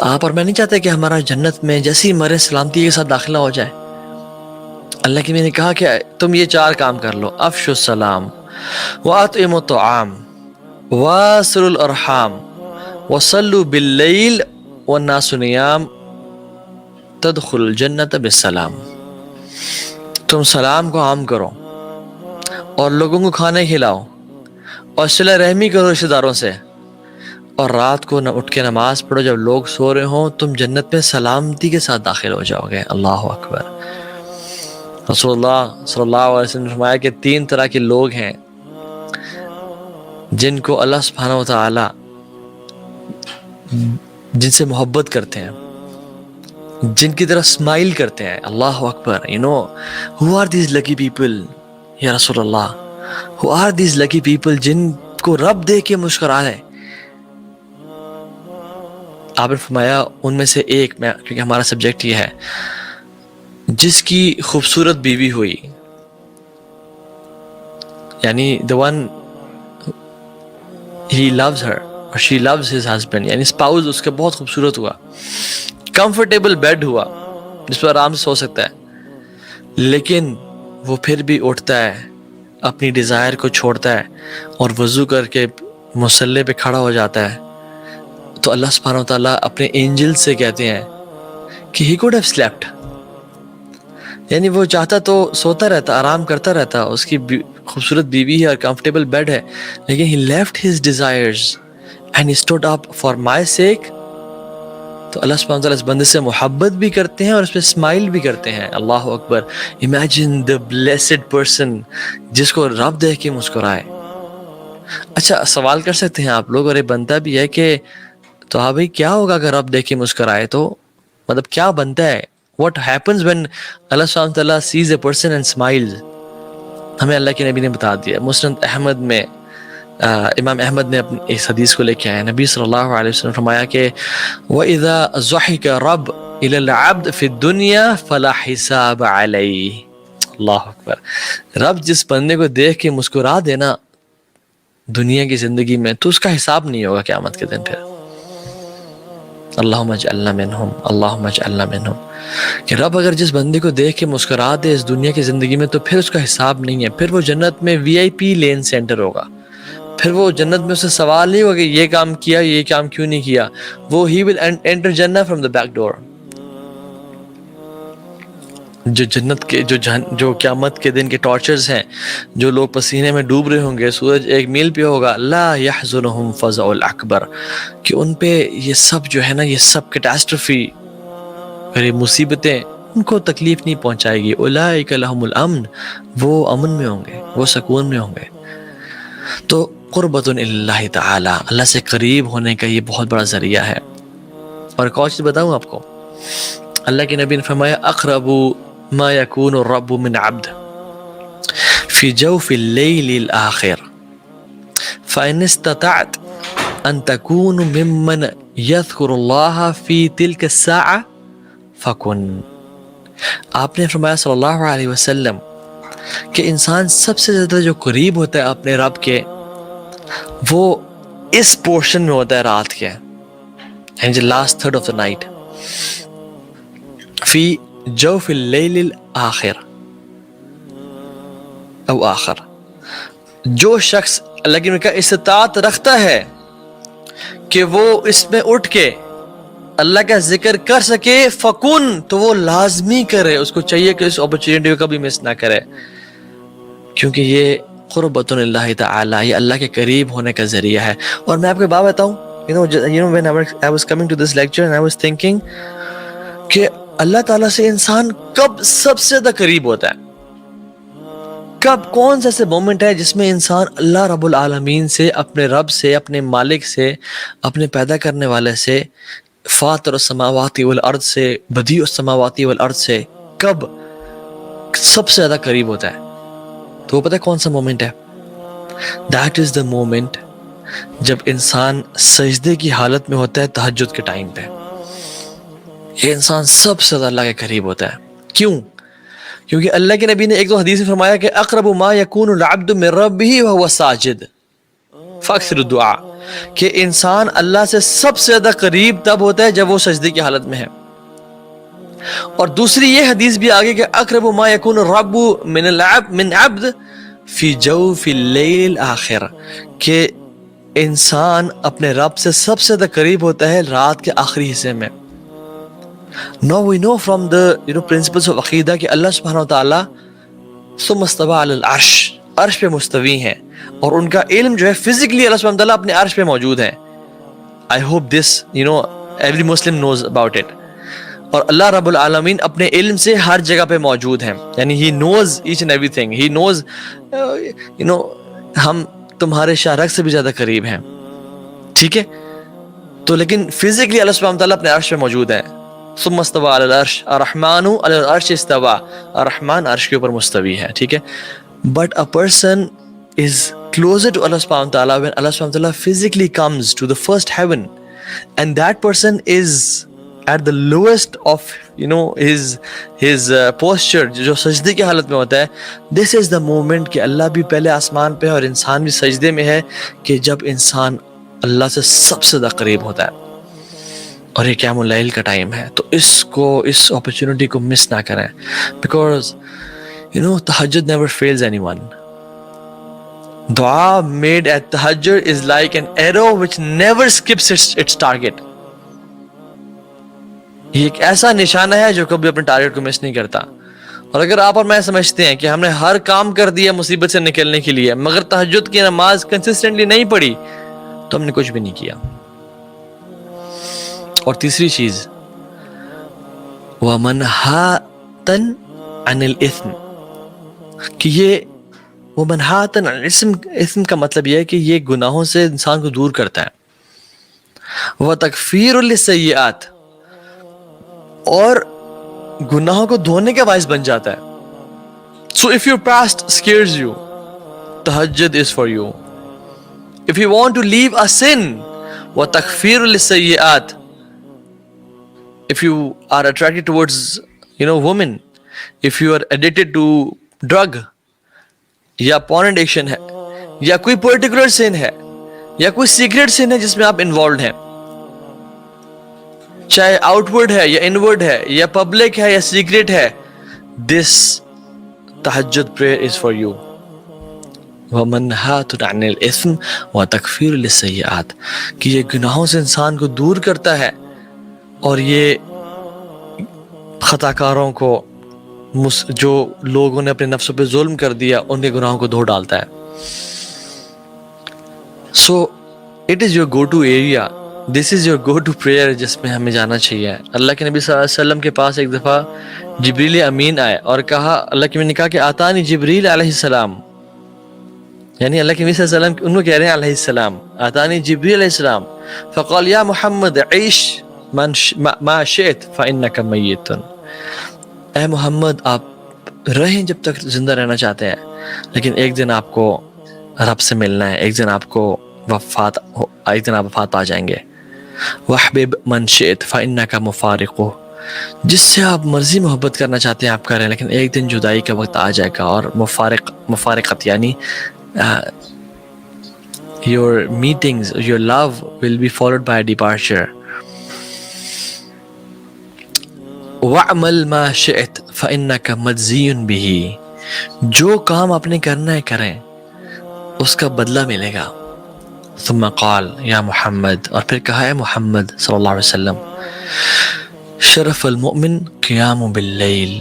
آپ اور میں نہیں چاہتے کہ ہمارا جنت میں جیسی مرے سلامتی کے ساتھ داخلہ ہو جائے. اللہ کی میں نے کہا کہ تم یہ 4 کام کر لو: افشوا السلام واطعموا الطعام واصلوا الارحام وصلوا باللیل والناس نیام تدخل الجنت بالسلام. تم سلام کو عام کرو اور لوگوں کو کھانے کھلاؤ اور صلہ رحمی کرو رشتہ داروں سے، اور رات کو نہ اٹھ کے نماز پڑھو جب لوگ سو رہے ہوں. تم جنت میں سلامتی کے ساتھ داخل ہو جاؤ گے. اللہ اکبر. رسول اللہ صلی اللہ علیہ وسلم نے فرمایا کہ 3 طرح کے لوگ ہیں جن کو اللہ سبحانہ و تعالی جن سے محبت کرتے ہیں، جن کی طرح اسمائل کرتے ہیں. اللہ اکبر. who are these lucky people یا رسول اللہ؟ who are these lucky people جن کو رب دیکھ کے مسکرائے؟ آپ نے فرمایا ان میں سے ایک، میں کیونکہ ہمارا سبجیکٹ یہ ہے، جس کی خوبصورت بیوی ہوئی، یعنی the one he loves her or she loves his husband، یعنی اسپاؤز اس کا بہت خوبصورت ہوا، کمفرٹیبل بیڈ ہوا جس پر آرام سے سو سکتا ہے، لیکن وہ پھر بھی اٹھتا ہے، اپنی ڈیزائر کو چھوڑتا ہے اور وضو کر کے مصلی پہ کھڑا ہو جاتا ہے. تو اللہ سبحانہ و تعالیٰ اپنے اینجل سے کہتے ہیں کہ he could have slept، یعنی وہ چاہتا تو سوتا رہتا، آرام کرتا رہتا، اس کی خوبصورت بیوی ہے اور کمفرٹیبل بیڈ ہے، لیکن he left his desires and he stood up for my sake. تو اللہ سبحانہ وتعالیٰ اس بندے سے محبت بھی کرتے ہیں اور اس پہ اسمائل بھی کرتے ہیں. اللہ اکبر. Imagine the blessed person جس کو رب دیکھ کے مسکرائے. اچھا سوال کر سکتے ہیں آپ لوگ، اور یہ بنتا بھی ہے کہ تو ہاں بھائی کیا ہوگا اگر رب دیکھ کے مسکرائے؟ تو مطلب کیا بنتا ہے؟ What happens when Allah subhanahu wa ta'ala sees a person and smiles؟ ہمیں اللہ کے نبی نے بتا دیا. مسند احمد میں امام احمد نے اپنی اس حدیث کو لے کے آیا. نبی صلی اللہ علیہ وسلم فرمایا کہ وَإِذَا ضَحِكَ رَبْ إِلَى الْعَبْدِ فِي الدُّنْيَا فَلَا حِسَابَ عَلَيْهِ. اللہ اکبر. رب جس بندے کو دیکھ کے مسکرا دینا دنیا کی زندگی میں تو اس کا حساب نہیں ہوگا قیامت کے دن. پھر اللہم اجعلنا منہم، اللہم اجعلنا منہم. کہ رب اگر جس بندے کو دیکھ کے مسکرا دے اس دنیا کی زندگی میں تو پھر اس کا حساب نہیں ہے. پھر وہ جنت میں VIP لین سینٹر ہوگا. پھر وہ جنت میں اسے سوال نہیں ہوگا کہ یہ کام کیا، یہ کام کیوں نہیں کیا. وہ he will enter Jannah from the back door. جو جنت کے جو قیامت کے دن کے ٹارچرز ہیں، جو لوگ پسینے میں ڈوب رہے ہوں گے، سورج 1 میل پہ ہوگا، لا يحزنهم فزع الاکبر، کہ ان پہ یہ سب جو ہے نا، یہ سب کیٹاسٹرفی اور یہ مصیبتیں ان کو تکلیف نہیں پہنچائے گی. اولئک لهم الامن، وہ امن میں ہوں گے، وہ سکون میں ہوں گے. تو قربۃ اللہ تعالی، اللہ سے قریب ہونے کا یہ بہت بڑا ذریعہ ہے. اور ایک اور چیز بتاؤں آپ کو، اللہ کے نبی نے فرمایا اقرب ما يكون الرب من عبد في جوف الليل الآخر فإن استطعت أن تكون ممن يذكر الله في تلك الساعة فكن. آپ نے فرمایا صلی اللہ علیہ وسلم کہ انسان سب سے زیادہ جو قریب ہوتا ہے اپنے رب کے، وہ اس پورشن میں ہوتا ہے رات کے، یعنی last third of the night. فی جوف اللیل الآخر او آخر. جو شخص اللہ کی کا استطاعت رکھتا ہے کہ وہ اس میں اٹھ کے اللہ کا ذکر کر سکے، فکن، تو وہ لازمی کرے. اس کو چاہیے کہ اس اپرچونٹی کو کبھی مس نہ کرے، کیونکہ یہ قربۃ اللہ تعالی، یہ اللہ کے قریب ہونے کا ذریعہ ہے. اور میں آپ کو بات بتاؤں، when I was coming to this lecture and I was thinking کہ اللہ تعالیٰ سے انسان کب سب سے زیادہ قریب ہوتا ہے؟ کب کون سا ایسے مومنٹ ہے جس میں انسان اللہ رب العالمین سے، اپنے رب سے، اپنے مالک سے، اپنے پیدا کرنے والے سے، فاطر السماوات والارض سے، بدیع السماوات والارض سے کب سب سے زیادہ قریب ہوتا ہے؟ تو وہ پتہ ہے کون سا مومنٹ ہے؟ That is the moment جب انسان سجدے کی حالت میں ہوتا ہے تہجد کے ٹائم پہ. یہ انسان سب سے زیادہ اللہ کے قریب ہوتا ہے. کیوں؟ کیونکہ اللہ کے نبی نے ایک دو حدیث میں فرمایا کہ اقرب ما یکون العبد من ربہ وهو ساجد فاکثر الدعاء. کہ انسان اللہ سے سب سے زیادہ قریب تب ہوتا ہے جب وہ سجدے کی حالت میں ہے. اور دوسری یہ حدیث بھی آگے کہ اقرب ما یکون الرب من عبد فی جوف اللیل الاخر، کہ انسان اپنے رب سے سب سے زیادہ قریب ہوتا ہے رات کے آخری حصے میں. Now we know from the principles of عقیدہ کہ اللہ سبحانہ وتعالی ثم استوى علی العرش، عرش پہ مستوی ہیں، اور ان کا علم جو ہے فزیکلی اللہ سبحانہ وتعالی اپنے عرش پہ موجود ہے. I hope this every Muslim knows about it. اور اللہ رب العالمین اپنے علم سے ہر جگہ پہ موجود ہیں، یعنی he knows each and everything. He knows ہم تمہارے شارک سے بھی زیادہ قریب ہیں، ٹھیک ہے. تو لیکن فزیکلی اللہ سبحانہ وتعالی اپنے عرش پہ موجود ہے. ثم استوى علی العرش الرحمن علی العرش استوى، الرحمن عرش کے اوپر مستوی ہے، ٹھیک ہے. But a person is closer to Allah subhanahu wa ta'ala when Allah subhanahu wa ta'ala physically comes to the first heaven, and that person is at the lowest of his posture، جو سجدے کی حالت میں ہوتا ہے. This is the moment کہ اللہ بھی پہلے آسمان پہ ہے اور انسان بھی سجدے میں ہے، کہ جب انسان اللہ سے سب سے زیادہ قریب ہوتا ہے، اور یہ قیام اللیل کا ٹائم ہے. تو اس اپرچونٹی کو مس نہ کریں، بیکاز تہجد never fails anyone. دعا made at tahajjud is like an arrow which never skips its target. یہ ایک ایسا نشانہ ہے جو کبھی اپنے ٹارگٹ کو مس نہیں کرتا. اور اگر آپ اور میں سمجھتے ہیں کہ ہم نے ہر کام کر دیا مصیبت سے نکلنے کے لیے، مگر تہجد کی نماز کنسسٹنٹلی نہیں پڑھی، تو ہم نے کچھ بھی نہیں کیا. اور تیسری چیز وَمَنْهَاتًا عَنِ الْإِثْمِ، کہ یہ وَمَنْهَاتًا عَنِ الْإِثْمِ کا مطلب یہ ہے کہ یہ گناہوں سے انسان کو دور کرتا ہے. وَتَكْفِيرٌ لِلسَّيِّئَاتِ، اور گناہوں کو دھونے کا باعث بن جاتا ہے. So if your past scares you, tahajjud is for you. If you want to leave a sin, وَتَكْفِيرٌ لِلسَّيِّئَاتِ، if you are attracted towards women, if you are addicted to drug یا porn addiction ہے، یا کوئی particular sin ہے، یا کوئی secret sin ہے جس میں آپ involved ہیں، چاہے آؤٹ ورڈ ہے یا انورڈ ہے یا پبلک ہے یا سیکریٹ ہے، دس تہجد پریئر از فار یو. وَمَنْهَاتٌ عَنِ الْإِثْمِ وَتَكْفِيرٌ لِلسَّيِّئَاتِ، کہ یہ گناہوں سے انسان کو دور کرتا ہے، اور یہ خطا کاروں کو، جو لوگوں نے اپنے نفسوں پہ ظلم کر دیا، ان کے گناہوں کو دھو ڈالتا ہے. So it is your go to area, this is your go to prayer, جس میں ہمیں جانا چاہیے. اللہ کے نبی صلی اللہ علیہ وسلم کے پاس ایک دفعہ جبریل امین آئے اور کہا، اللہ کے نبی نے کہا کہ آتانی جبریل علیہ السلام، یعنی اللہ کے نبی صلی اللہ علیہ وسلم ان کو کہہ رہے ہیں علیہ السلام، آتانی جبریل علیہ السلام، فقال یا محمد عیش ما شئت فإنک میت. اے محمد آپ رہیں جب تک زندہ رہنا چاہتے ہیں، لیکن ایک دن آپ کو رب سے ملنا ہے، ایک دن آپ وفات پا جائیں گے. وَحْبِبْ مَنْ شِئْتَ فَإِنَّكَ مُفَارِقُهُ، جس سے آپ مرضی محبت کرنا چاہتے ہیں آپ کریں، لیکن ایک دن جدائی کا وقت آ جائے گا. اور مفارقت یعنی your meetings, your love will be followed by a departure. وَعْمَلْ مَا شِئْتَ فَإِنَّكَ مَجْزِيٌّ بِهِ، جو کام آپ نے کرنا ہے کریں، اس کا بدلہ ملے گا. ثم قال یا محمد، اور پھر کہا ہے محمد صلی اللہ علیہ وسلم، شرف المؤمن قیام باللیل.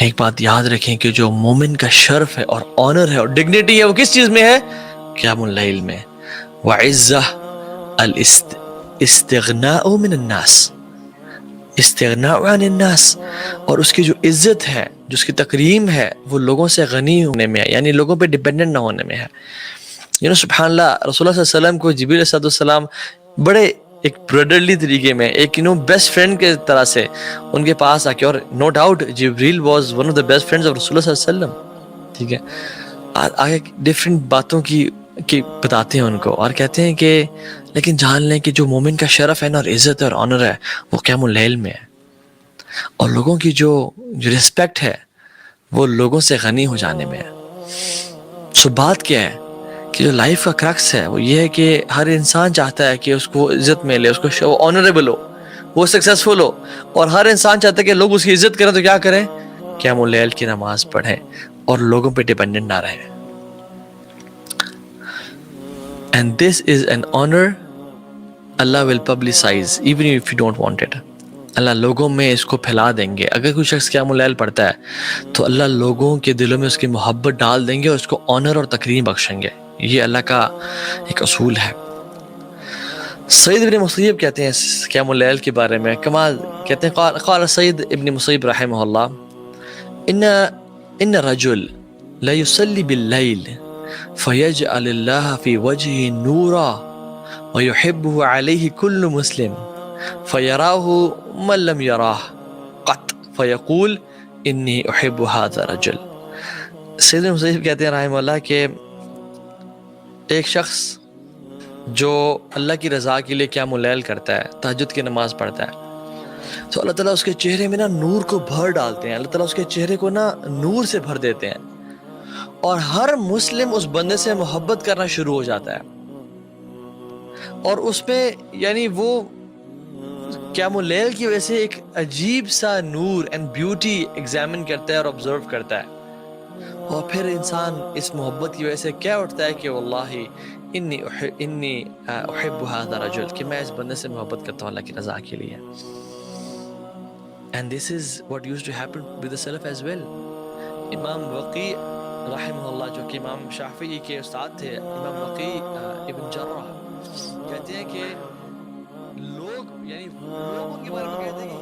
ایک بات یاد رکھیں کہ جو مومن کا شرف ہے اور آنر ہے اور ڈگنیٹی ہے، وہ کس چیز میں ہے؟ قیام اللیل میں. وعزہ الاستغناء من الناس، استغناء عن الناس، اور اس کی جو عزت ہے، جو اس کی تکریم ہے، وہ لوگوں سے غنی ہونے میں ہے، یعنی لوگوں پہ ڈیپینڈنٹ نہ ہونے میں ہے. سبحان اللہ، رسول اللہ صلی اللہ علیہ وسلم کو جبریل علیہ السلام بڑے ایک برادرلی طریقے میں، ایک بیسٹ فرینڈ کے طرح سے ان کے پاس آ کے، اور no doubt Jibreel was one of the best friends of رسول اللہ صلی اللہ علیہ وسلم، ٹھیک ہے. آگے ڈفرینٹ باتوں کی بتاتے ہیں ان کو، اور کہتے ہیں کہ لیکن جان لیں کہ جو مومن کا شرف ہے نا، اور عزت ہے اور آنر ہے، وہ قیام اللیل میں ہے. اور لوگوں کی جو رسپیکٹ ہے، وہ لوگوں سے غنی ہو جانے میں ہے. سو بات کیا ہے کہ جو لائف کا کرکس ہے وہ یہ ہے کہ ہر انسان چاہتا ہے کہ اس کو عزت ملے، اس کو آنریبل ہو، وہ سکسیسفل ہو، اور ہر انسان چاہتا ہے کہ لوگ اس کی عزت کریں تو کیا کریں؟ قیام اللیل کی نماز پڑھیں اور لوگوں پہ ڈیپینڈنٹ نہ رہیں. And this is an honor Allah will publicize even if you don't want it. اللہ لوگوں میں اس کو پھیلا دیں گے. اگر کوئی شخص قیام اللیل پڑھتا ہے تو اللہ لوگوں کے دلوں میں اس کی محبت ڈال دیں گے اور اس کو آنر اور تکریم بخشیں گے. یہ اللہ کا ایک اصول ہے. سعید ابن مسیب کہتے ہیں قیام اللیل کے بارے میں، کمال کہتے ہیں قال سعید ابن مسیب رحمہ اللہ ان رجل لا يصلي باللیل فيجعل الله في وجهه نورا ويحبه عليه كل مسلم فيراه من لم يراه قط فيقول انی احب هذا الرجل. سید مسیب کہتے ہیں رحمہ اللہ کہ ایک شخص جو اللہ کی رضا کے لیے قیام اللیل کرتا ہے، تہجد کی نماز پڑھتا ہے، تو اللہ تعالیٰ اس کے چہرے میں نا نور کو بھر ڈالتے ہیں. اللہ تعالیٰ اس کے چہرے کو نا نور سے بھر دیتے ہیں اور ہر مسلم اس بندے سے محبت کرنا شروع ہو جاتا ہے. اور اس پہ یعنی وہ قیام اللیل کی وجہ سے ایک عجیب سا نور اینڈ بیوٹی ایگزامن کرتا ہے اور آبزرو کرتا ہے. اور پھر انسان اس محبت کی وجہ سے کیا اٹھتا ہے کہ واللہ انی احب هذا الرجل، کہ میں اس بندے سے محبت کرتا ہوں اللہ کی رضا کے لیے. And this is what used to happen with the Salaf as well. امام وقی رحمہ اللہ جو کہ امام شافعی کے استاد تھے، امام وقی ابن جرح کہتے ہیں کہ لوگ یعنی لوگوں کے بارے میں کہتے ہیں کہ